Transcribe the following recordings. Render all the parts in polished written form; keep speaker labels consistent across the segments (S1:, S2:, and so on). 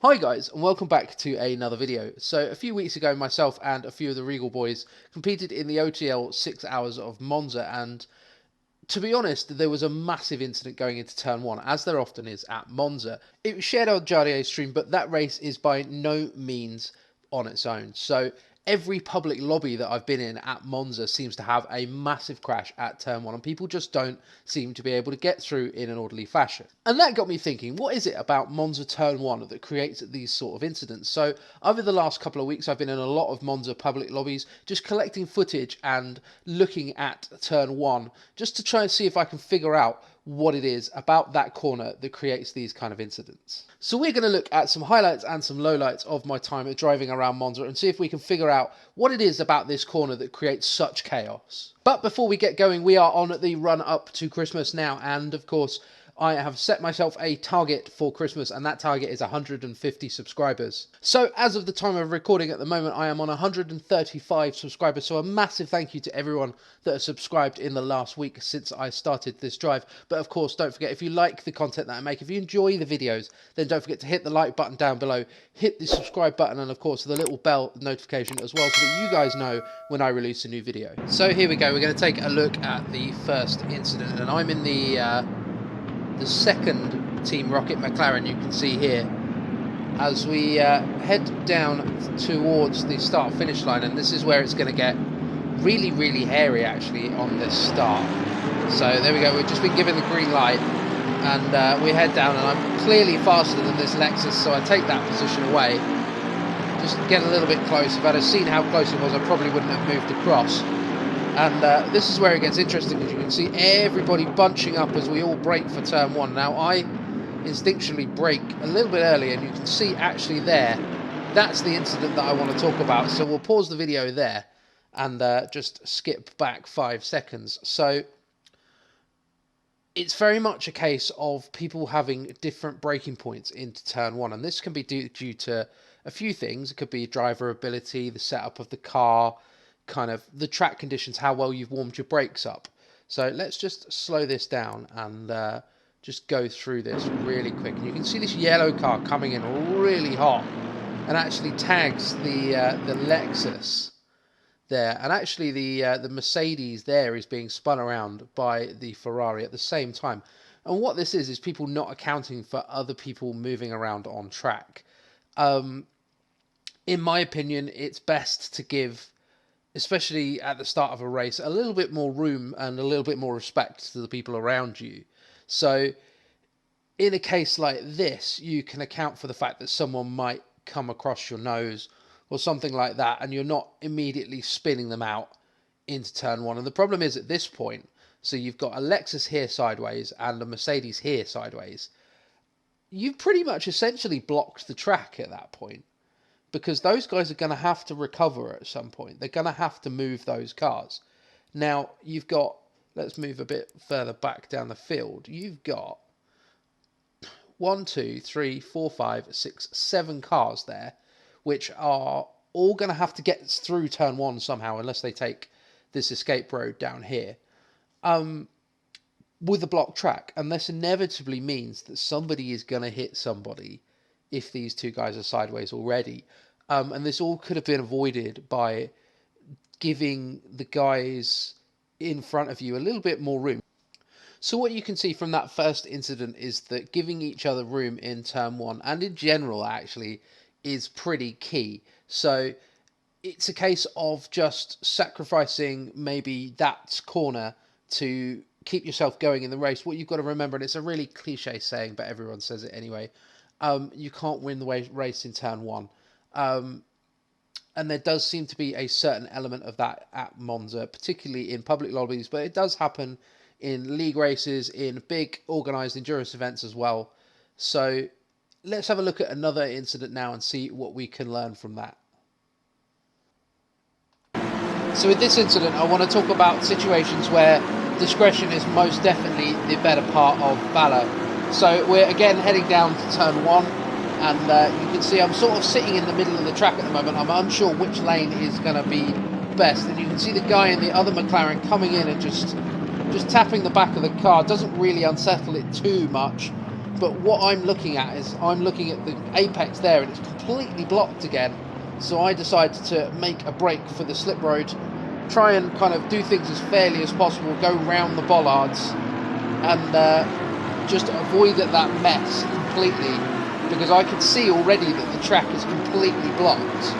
S1: Hi guys, and welcome back to another video. So a few weeks ago, myself and a few of the Regal boys competed in the OTL 6 hours of Monza, and to be honest, there was a massive incident going into turn one, as there often is at Monza. It was shared on Jardier's stream, but that race is by no means on its own. So every public lobby that I've been in at Monza seems to have a massive crash at turn one, and people just don't seem to be able to get through in an orderly fashion. And that got me thinking, what is it about Monza turn one that creates these sort of incidents? So over the last couple of weeks, I've been in a lot of Monza public lobbies, just collecting footage and looking at turn one, just to try and see if I can figure out what it is about that corner that creates these kind of incidents. So we're going to look at some highlights and some lowlights of my time at driving around Monza and see if we can figure out what it is about this corner that creates such chaos. But before we get going, we are on the run up to Christmas now, and of course I have set myself a target for Christmas, and that target is 150 subscribers. So as of the time of recording at the moment, I am on 135 subscribers, so a massive thank you to everyone that has subscribed in the last week since I started this drive. But of course, don't forget, if you like the content that I make, if you enjoy the videos, then don't forget to hit the like button down below, hit the subscribe button, and of course the little bell notification as well, so that you guys know when I release a new video. So here we go, we're going to take a look at the first incident, and I'm in the second Team Rocket McLaren, you can see here, as we head down towards the start-finish line, and this is where it's going to get really, really hairy actually on this start. So there we go, we've just been given the green light, and we head down, and I'm clearly faster than this Lexus, so I take that position away, just get a little bit close. If I'd have seen how close it was, I probably wouldn't have moved across. And this is where it gets interesting, because you can see everybody bunching up as we all brake for turn one. Now, I instinctually brake a little bit early, and you can see actually there, that's the incident that I want to talk about. So we'll pause the video there and just skip back 5 seconds. So it's very much a case of people having different braking points into turn one, and this can be due to a few things. It could be driver ability, the setup of the car, kind of the track conditions, how well you've warmed your brakes up. So let's just slow this down and just go through this really quick. And you can see this yellow car coming in really hot and actually tags the Lexus there, and actually the Mercedes there is being spun around by the Ferrari at the same time. And what this is people not accounting for other people moving around on track. In my opinion, it's best to give, especially at the start of a race, a little bit more room and a little bit more respect to the people around you. So in a case like this, you can account for the fact that someone might come across your nose or something like that, and you're not immediately spinning them out into turn one. And the problem is at this point, so you've got a Lexus here sideways and a Mercedes here sideways, you've pretty much essentially blocked the track at that point, because those guys are going to have to recover at some point. They're going to have to move those cars. Now, you've got, let's move a bit further back down the field. You've got 1, 2, 3, 4, 5, 6, 7 cars there, which are all going to have to get through turn one somehow, unless they take this escape road down here, with a blocked track. And this inevitably means that somebody is going to hit somebody if these two guys are sideways already. And this all could have been avoided by giving the guys in front of you a little bit more room. So what you can see from that first incident is that giving each other room in turn one, and in general actually, is pretty key. So it's a case of just sacrificing maybe that corner to keep yourself going in the race. What you've got to remember, and it's a really cliche saying, but everyone says it anyway, you can't win the race in turn one. And there does seem to be a certain element of that at Monza, particularly in public lobbies, but it does happen in league races, in big organised endurance events as well. So let's have a look at another incident now and see what we can learn from that. So with this incident, I want to talk about situations where discretion is most definitely the better part of valour. So we're again heading down to turn one, and you can see I'm sort of sitting in the middle of the track at the moment. I'm unsure which lane is going to be best, and you can see the guy in the other McLaren coming in and just tapping the back of the car. Doesn't really unsettle it too much, But what I'm looking at is I'm looking at the apex there, and it's completely blocked again. So I decided to make a break for the slip road, try and kind of do things as fairly as possible, go round the bollards, and just avoid that mess completely, because I can see already that the track is completely blocked.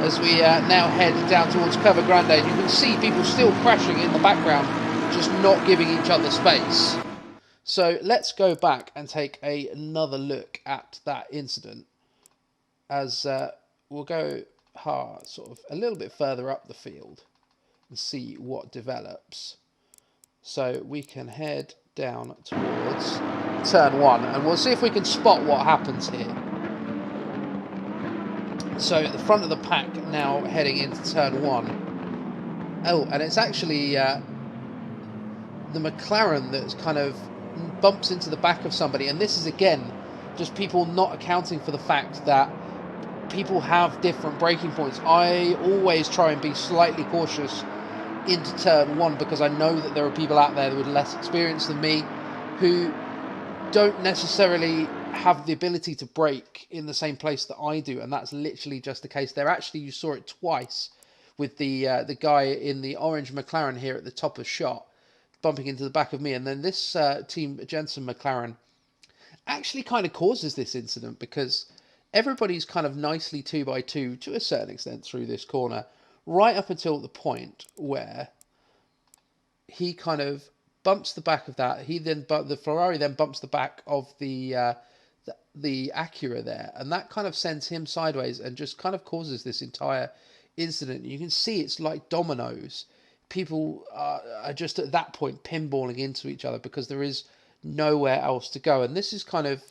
S1: As we now head down towards Curva Grande, and you can see people still crashing in the background, just not giving each other space. So let's go back and take another look at that incident, as we'll go sort of a little bit further up the field and see what develops. So we can head down towards turn 1, and we'll see if we can spot what happens here. So at the front of the pack now heading into turn 1. Oh, and it's actually the McLaren that's kind of bumps into the back of somebody, and this is again just people not accounting for the fact that people have different braking points. I always try and be slightly cautious into turn 1, because I know that there are people out there with less experience than me who don't necessarily have the ability to brake in the same place that I do, and that's literally just the case there. Actually, you saw it twice with the guy in the orange McLaren here at the top of shot bumping into the back of me, and then this Team Jensen McLaren actually kind of causes this incident, because everybody's kind of nicely 2x2 to a certain extent through this corner, right up until the point where he kind of bumps the back of that. The Ferrari then bumps the back of the Acura there, and that kind of sends him sideways and just kind of causes this entire incident. You can see it's like dominoes. People are just at that point pinballing into each other because there is nowhere else to go, and this is kind of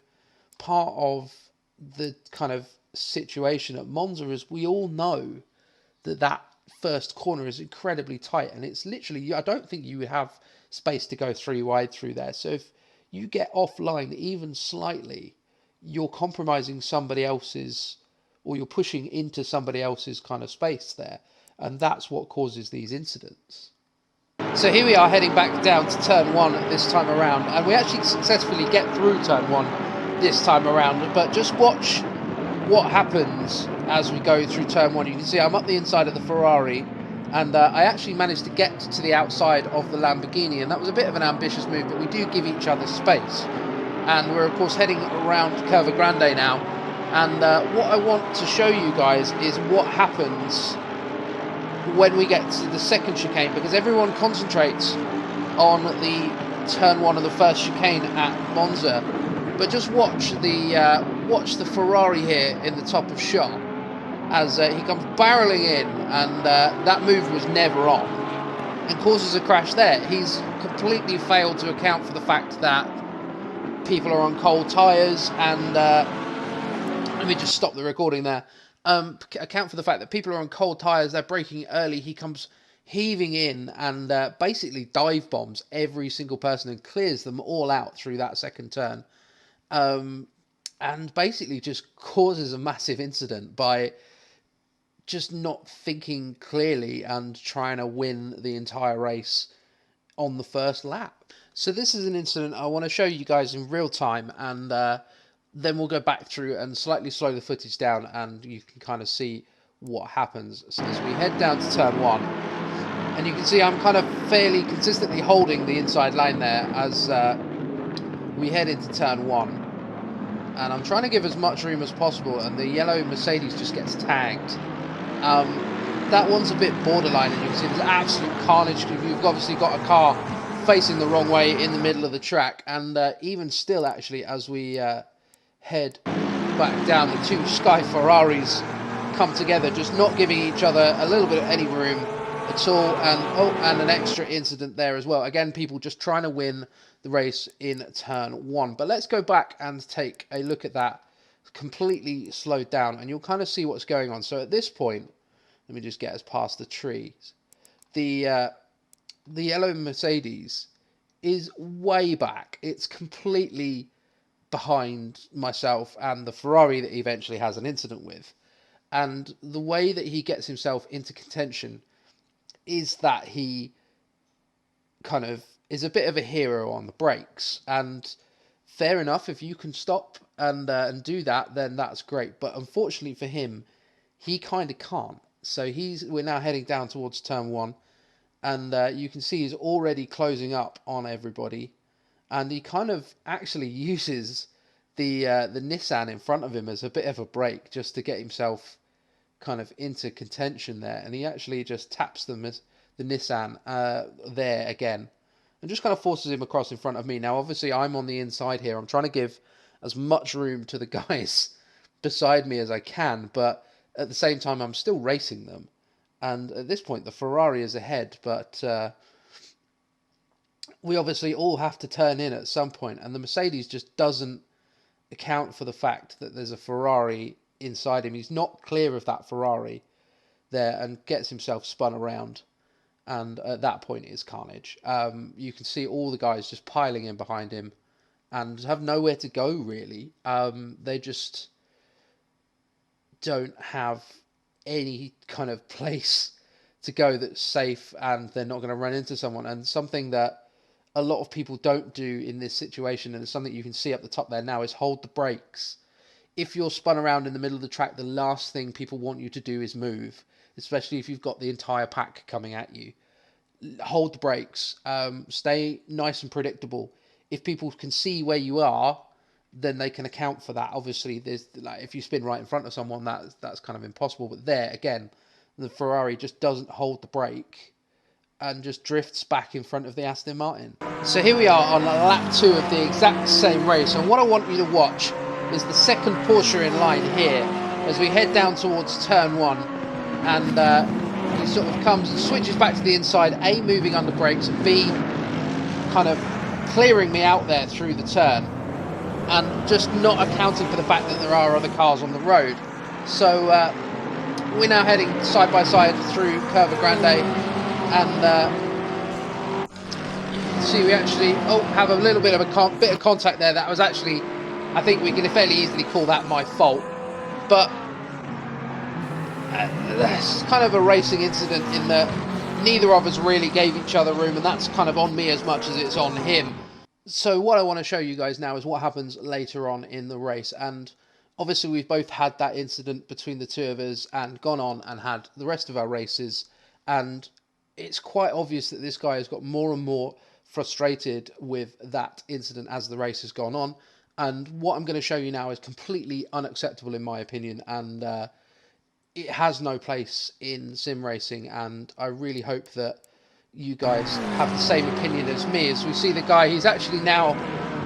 S1: part of the kind of situation at Monza, as we all know that first corner is incredibly tight, and it's literally, I don't think you would have space to go 3 wide through there. So if you get offline even slightly, you're compromising somebody else's, or you're pushing into somebody else's kind of space there, and that's what causes these incidents. So here we are heading back down to turn 1 this time around, and we actually successfully get through turn 1 this time around, but just watch what happens as we go through turn 1. You can see I'm up the inside of the Ferrari, and I actually managed to get to the outside of the Lamborghini, and that was a bit of an ambitious move, but we do give each other space. And we're of course heading around Curva Grande now, and what I want to show you guys is what happens when we get to the second chicane, because everyone concentrates on the turn 1 of the first chicane at Monza, but just watch the Ferrari here in the top of shot as he comes barreling in, and that move was never on and causes a crash there. He's completely failed to account for the fact that people are on cold tyres, and let me just stop the recording there. Account for the fact that people are on cold tyres, they're braking early. He comes heaving in and basically dive bombs every single person and clears them all out through that second turn, and basically just causes a massive incident by just not thinking clearly and trying to win the entire race on the first lap. So this is an incident I want to show you guys in real time, and then we'll go back through and slightly slow the footage down, and you can kind of see what happens. So as we head down to turn 1, and you can see I'm kind of fairly consistently holding the inside line there as we head into turn 1, and I'm trying to give as much room as possible, and the yellow Mercedes just gets tagged. That one's a bit borderline, and you can see there's absolute carnage. You've obviously got a car facing the wrong way in the middle of the track, and even still, actually, as we head back down, the two Sky Ferraris come together, just not giving each other a little bit of any room at all, and an extra incident there as well. Again, people just trying to win the race in turn 1. But let's go back and take a look at that completely slowed down, and you'll kind of see what's going on. So at this point, let me just get us past the trees. The yellow Mercedes is way back. It's completely behind myself and the Ferrari that he eventually has an incident with. And the way that he gets himself into contention is that he kind of is a bit of a hero on the brakes. And fair enough. If you can stop and do that, then that's great. But unfortunately for him, he kind of can't. So we're now heading down towards turn one, and you can see he's already closing up on everybody, and he kind of actually uses the Nissan in front of him as a bit of a break just to get himself kind of into contention there, and he actually just taps the Nissan there again, and just kind of forces him across in front of me. Now, obviously, I'm on the inside here. I'm trying to give as much room to the guys beside me as I can, but at the same time, I'm still racing them. And at this point, the Ferrari is ahead, but we obviously all have to turn in at some point, and the Mercedes just doesn't account for the fact that there's a Ferrari inside him. He's not clear of that Ferrari there and gets himself spun around. And at that point, it's carnage. You can see all the guys just piling in behind him and have nowhere to go, really. They just don't have any kind of place to go that's safe, and they're not going to run into someone. And something that a lot of people don't do in this situation, and it's something you can see up the top there now, is hold the brakes. If you're spun around in the middle of the track, the last thing people want you to do is move, especially if you've got the entire pack coming at you. Hold the brakes. Stay nice and predictable. If people can see where you are, then they can account for that. Obviously, there's like if you spin right in front of someone, that's kind of impossible. But there again, the Ferrari just doesn't hold the brake and just drifts back in front of the Aston Martin. So here we are on lap 2 of the exact same race, and what I want you to watch is the second Porsche in line here as we head down towards turn 1, and he sort of comes and switches back to the inside, A, moving under brakes, and B, kind of clearing me out there through the turn, and just not accounting for the fact that there are other cars on the road. So we're now heading side by side through Curva Grande, and see we actually have a little bit of contact there. That was actually, I think we can fairly easily call that my fault, but that's kind of a racing incident in that neither of us really gave each other room, and that's kind of on me as much as it's on him. So what I want to show you guys now is what happens later on in the race, and obviously we've both had that incident between the two of us and gone on and had the rest of our races, and it's quite obvious that this guy has got more and more frustrated with that incident as the race has gone on, and what I'm going to show you now is completely unacceptable in my opinion, and it has no place in sim racing, and I really hope that you guys have the same opinion as me. As we see the guy, he's actually now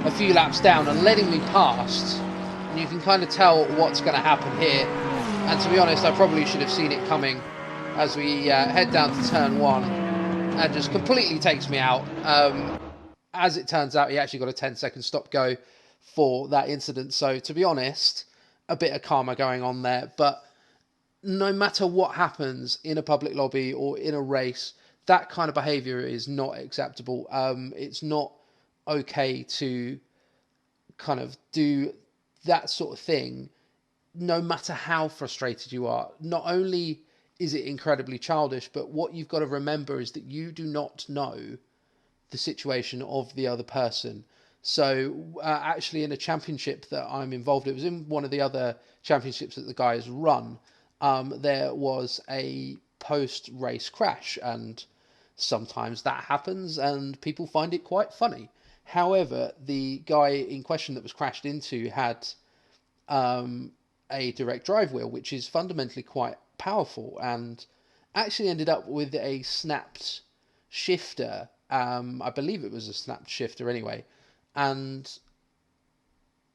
S1: a few laps down and letting me past, and you can kind of tell what's going to happen here, and to be honest, I probably should have seen it coming as we head down to turn 1, and just completely takes me out. As it turns out, he actually got a 10-second stop go for that incident, so to be honest, a bit of karma going on there. But no matter what happens in a public lobby or in a race, that kind of behaviour is not acceptable. It's not okay to kind of do that sort of thing, no matter how frustrated you are. Not only is it incredibly childish, but what you've got to remember is that you do not know the situation of the other person. So actually in a championship that I'm involved in, it was in one of the other championships that the guys run, there was a post-race crash, and sometimes that happens and people find it quite funny. However, the guy in question that was crashed into had a direct drive wheel, which is fundamentally quite powerful, and actually ended up with a snapped shifter. I believe it was a snapped shifter anyway, and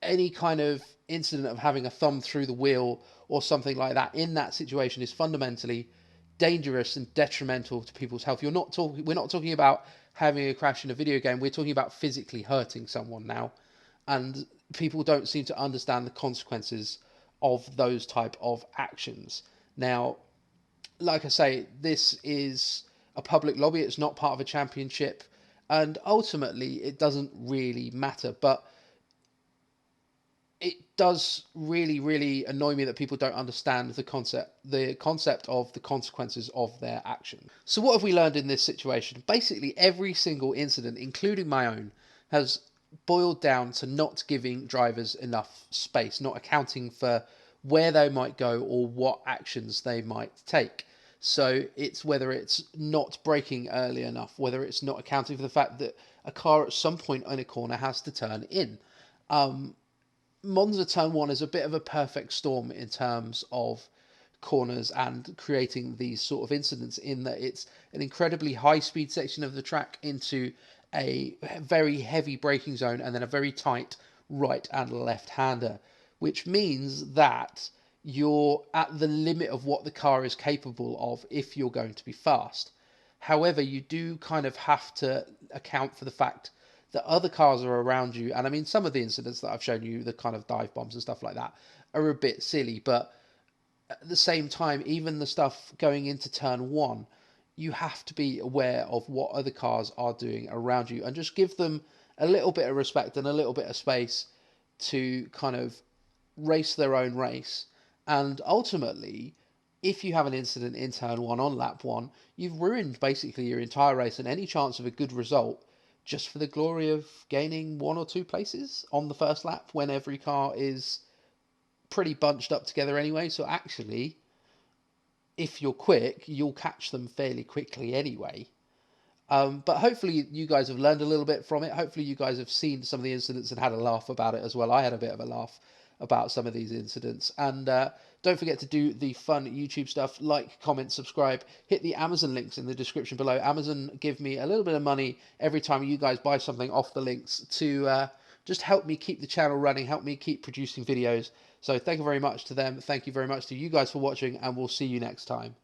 S1: any kind of incident of having a thumb through the wheel or something like that in that situation is fundamentally dangerous and detrimental to people's health. We're not talking about having a crash in a video game. We're talking about physically hurting someone now, and people don't seem to understand the consequences of those type of actions. Now, like I say, this is a public lobby. It's not part of a championship, and ultimately it doesn't really matter, but it does really, really annoy me that people don't understand the concept of the consequences of their action. So what have we learned in this situation? Basically, every single incident, including my own, has boiled down to not giving drivers enough space, not accounting for where they might go or what actions they might take. So it's whether it's not braking early enough, whether it's not accounting for the fact that a car at some point in a corner has to turn in. Monza Turn 1 is a bit of a perfect storm in terms of corners and creating these sort of incidents, in that it's an incredibly high speed section of the track into a very heavy braking zone and then a very tight right and left hander, which means that you're at the limit of what the car is capable of if you're going to be fast. However, you do kind of have to account for the fact that other cars are around you. And I mean, some of the incidents that I've shown you, the kind of dive bombs and stuff like that, are a bit silly. But at the same time, even the stuff going into turn one, you have to be aware of what other cars are doing around you and just give them a little bit of respect and a little bit of space to kind of race their own race. And ultimately, if you have an incident in turn one on lap one, you've ruined basically your entire race and any chance of a good result, just for the glory of gaining 1 or 2 places on the first lap when every car is pretty bunched up together anyway. So actually, if you're quick, you'll catch them fairly quickly anyway. But hopefully you guys have learned a little bit from it. Hopefully you guys have seen some of the incidents and had a laugh about it as well. I had a bit of a laugh about some of these incidents. And don't forget to do the fun YouTube stuff. Like, comment, subscribe. Hit the Amazon links in the description below. Amazon give me a little bit of money every time you guys buy something off the links to just help me keep the channel running, help me keep producing videos. So thank you very much to them. Thank you very much to you guys for watching, and we'll see you next time.